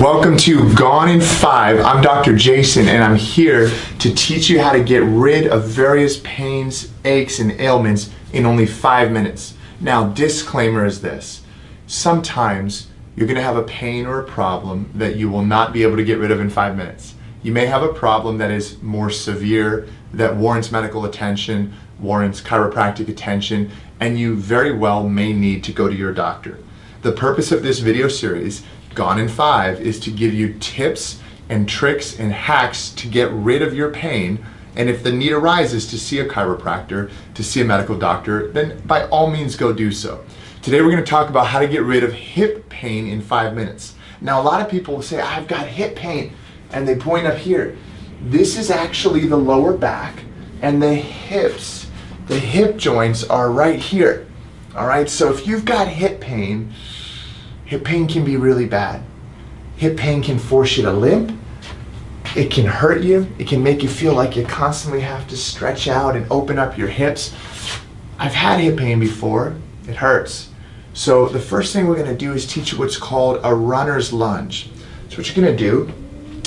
Welcome to Gone in 5. I'm DrJason and I'm here to teach you how to get rid of various pains, aches, and ailments in only 5 minutes. Now, disclaimer is this. Sometimes you're going to have a pain or a problem that you will not be able to get rid of in 5 minutes. You may have a problem that is more severe, that warrants medical attention, warrants chiropractic attention, and you very well may need to go to your doctor. The purpose of this video series, Gone in 5, is to give you tips and tricks and hacks to get rid of your pain, and if the need arises to see a chiropractor, to see a medical doctor, then by all means go do so. Today we're going to talk about how to get rid of hip pain in 5 minutes. Now, a lot of people will say, I've got hip pain, and they point up here. This is actually the lower back, and the hips, the hip joints are right here. All right, so if you've got hip pain can be really bad. Hip pain can force you to limp. It can hurt you. It can make you feel like you constantly have to stretch out and open up your hips. I've had hip pain before. It hurts. So the first thing we're going to do is teach you what's called a runner's lunge. So what you're going to do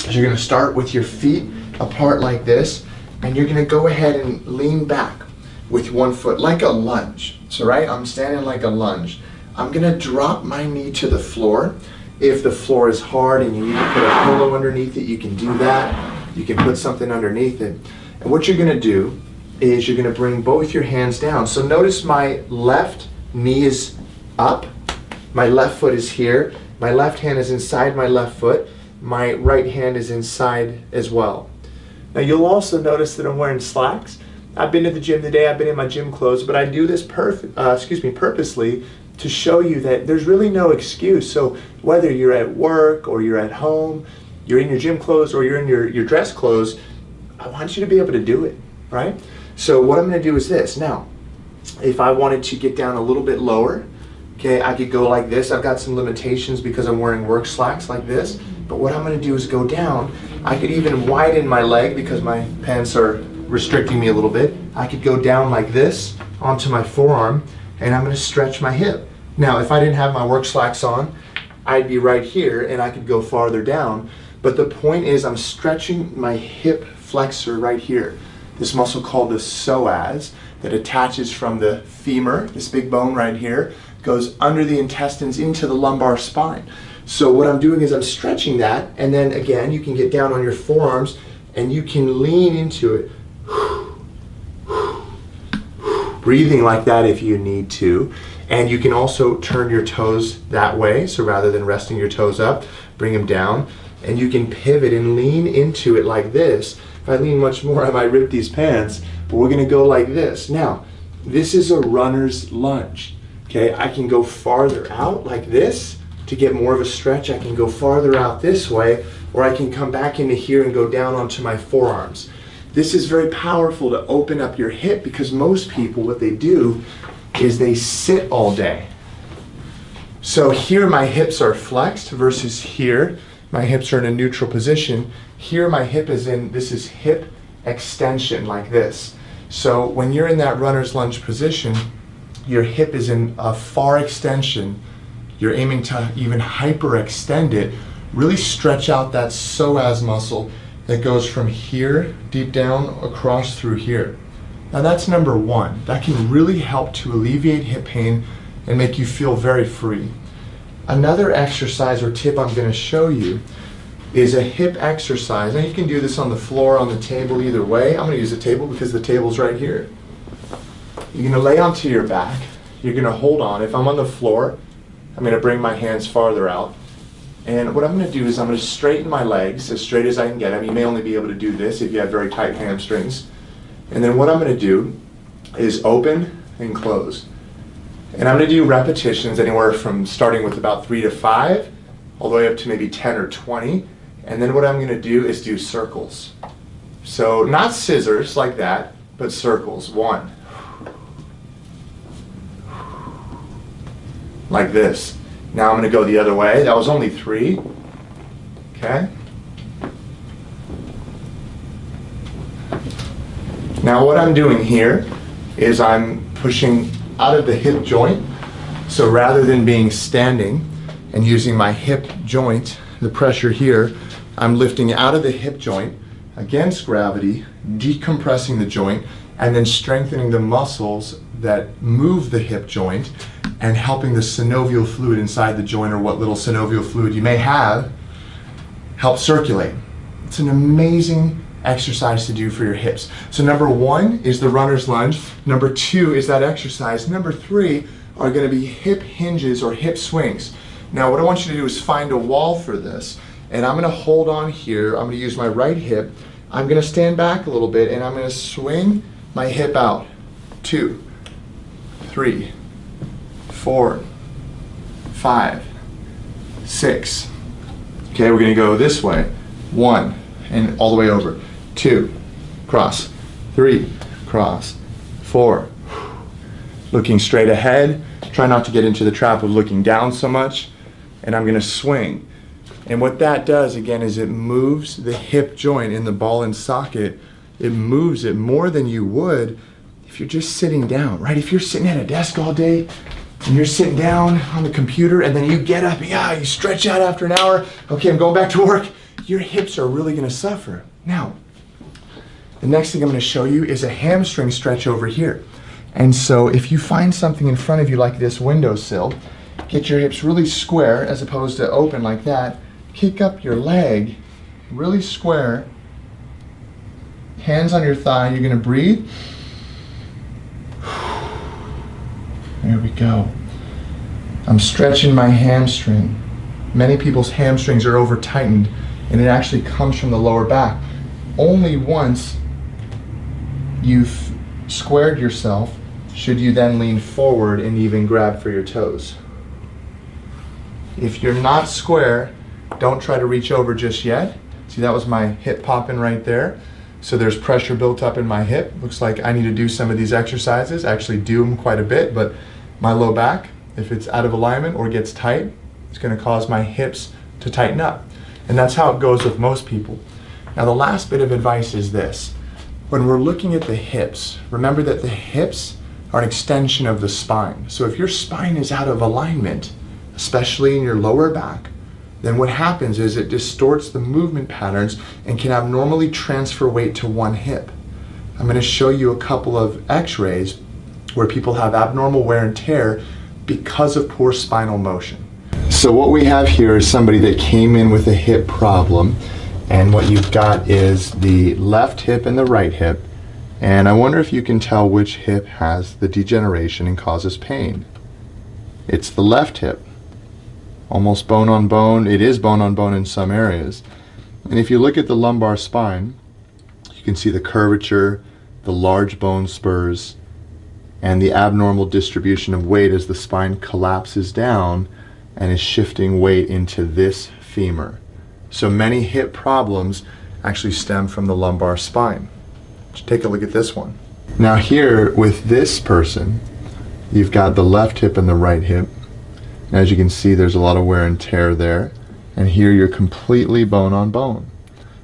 is you're going to start with your feet apart like this, and you're going to go ahead and lean back with one foot like a lunge. So right, I'm standing like a lunge. I'm going to drop my knee to the floor. If the floor is hard and you need to put a pillow underneath it, you can do that. You can put something underneath it. And what you're going to do is you're going to bring both your hands down. So notice my left knee is up. My left foot is here. My left hand is inside my left foot. My right hand is inside as well. Now you'll also notice that I'm wearing slacks. I've been to the gym today. I've been in my gym clothes, but I do this purposely to show you that there's really no excuse. So whether you're at work or you're at home, you're in your gym clothes or you're in your dress clothes, I want you to be able to do it, right? So what I'm going to do is this. Now, if I wanted to get down a little bit lower, okay, I could go like this. I've got some limitations because I'm wearing work slacks like this. But what I'm going to do is go down. I could even widen my leg because my pants are restricting me a little bit. I could go down like this onto my forearm, and I'm going to stretch my hip. Now, if I didn't have my work slacks on, I'd be right here and I could go farther down. But the point is I'm stretching my hip flexor right here. This muscle called the psoas that attaches from the femur, this big bone right here, goes under the intestines into the lumbar spine. So what I'm doing is I'm stretching that, and then again, you can get down on your forearms and you can lean into it. Breathing like that if you need to. And you can also turn your toes that way. So rather than resting your toes up, bring them down. And you can pivot and lean into it like this. If I lean much more, I might rip these pants. But we're going to go like this. Now, this is a runner's lunge. Okay, I can go farther out like this to get more of a stretch. I can go farther out this way, or I can come back into here and go down onto my forearms. This is very powerful to open up your hip because most people, what they do is they sit all day. So here my hips are flexed versus here my hips are in a neutral position. Here my hip is in, this is hip extension like this. So when you're in that runner's lunge position, your hip is in a far extension. You're aiming to even hyperextend it, really stretch out that psoas muscle that goes from here deep down across through here. Now that's number one. That can really help to alleviate hip pain and make you feel very free. Another exercise or tip I'm going to show you is a hip exercise. Now you can do this on the floor, on the table, either way. I'm going to use the table because the table's right here. You're going to lay onto your back. You're going to hold on. If I'm on the floor, I'm going to bring my hands farther out. And what I'm going to do is I'm going to straighten my legs as straight as I can get them. You may only be able to do this if you have very tight hamstrings. And then what I'm going to do is open and close. And I'm going to do repetitions anywhere from starting with about 3 to 5, all the way up to maybe 10 or 20. And then what I'm going to do is do circles. So not scissors like that, but circles. 1. Like this. Now I'm going to go the other way. That was only 3. Okay. Now what I'm doing here is I'm pushing out of the hip joint. So rather than being standing and using my hip joint the pressure here, I'm lifting out of the hip joint against gravity, decompressing the joint, and then strengthening the muscles that move the hip joint and helping the synovial fluid inside the joint, or what little synovial fluid you may have, help circulate. It's an amazing exercise to do for your hips. So number 1 is the runner's lunge. Number 2 is that exercise. Number 3 are going to be hip hinges or hip swings. Now what I want you to do is find a wall for this, and I'm going to hold on here. I'm going to use my right hip. I'm going to stand back a little bit and I'm going to swing my hip out. 2, 3, 4, 5, 6. Okay, we're going to go this way. 1 and all the way over. 2, cross. 3, cross. 4, looking straight ahead. Try not to get into the trap of looking down so much. And I'm going to swing. And what that does again is it moves the hip joint in the ball and socket. It moves it more than you would if you're just sitting down, right? If you're sitting at a desk all day and you're sitting down on the computer and then you get up, you stretch out after an hour. Okay, I'm going back to work. Your hips are really going to suffer. Now, the next thing I'm going to show you is a hamstring stretch over here. And so if you find something in front of you like this windowsill, get your hips really square as opposed to open like that. Kick up your leg really square. Hands on your thigh. You're going to breathe. There we go. I'm stretching my hamstring. Many people's hamstrings are over tightened, and it actually comes from the lower back. Only once you've squared yourself should you then lean forward and even grab for your toes. If you're not square, don't try to reach over just yet. See, that was my hip popping right there. So there's pressure built up in my hip. Looks like I need to do some of these exercises. I actually do them quite a bit, but my low back, if it's out of alignment or gets tight, it's going to cause my hips to tighten up. And that's how it goes with most people. Now the last bit of advice is this. When we're looking at the hips, remember that the hips are an extension of the spine. So if your spine is out of alignment, especially in your lower back, then what happens is it distorts the movement patterns and can abnormally transfer weight to one hip. I'm going to show you a couple of x-rays where people have abnormal wear and tear because of poor spinal motion. So what we have here is somebody that came in with a hip problem, and what you've got is the left hip and the right hip, and I wonder if you can tell which hip has the degeneration and causes pain. It's the left hip. Almost bone on bone. It is bone on bone in some areas. And if you look at the lumbar spine, you can see the curvature, the large bone spurs, and the abnormal distribution of weight as the spine collapses down and is shifting weight into this femur. So many hip problems actually stem from the lumbar spine. Just take a look at this one. Now here with this person, you've got the left hip and the right hip. As you can see, there's a lot of wear and tear there. And here you're completely bone on bone.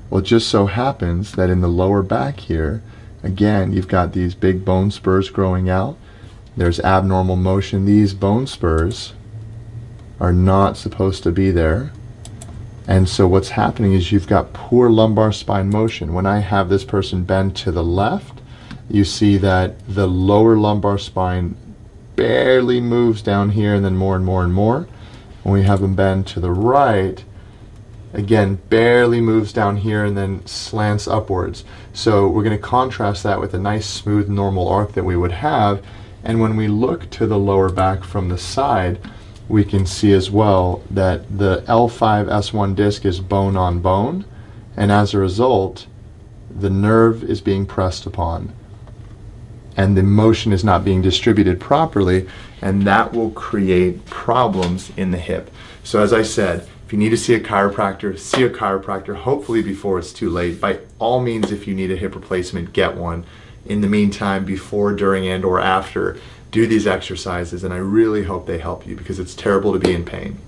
Well, it just so happens that in the lower back here, again, you've got these big bone spurs growing out. There's abnormal motion. These bone spurs are not supposed to be there. And so what's happening is you've got poor lumbar spine motion. When I have this person bend to the left, you see that the lower lumbar spine barely moves down here, and then more and more and more. When we have them bend to the right, again, barely moves down here and then slants upwards. So we're going to contrast that with a nice smooth normal arc that we would have. And when we look to the lower back from the side, we can see as well that the L5-S1 disc is bone on bone, and as a result, the nerve is being pressed upon, and the motion is not being distributed properly, and that will create problems in the hip. So as I said, if you need to see a chiropractor, see a chiropractor, hopefully before it's too late. By all means, if you need a hip replacement, get one. In the meantime, before, during, and or after, do these exercises, and I really hope they help you because it's terrible to be in pain.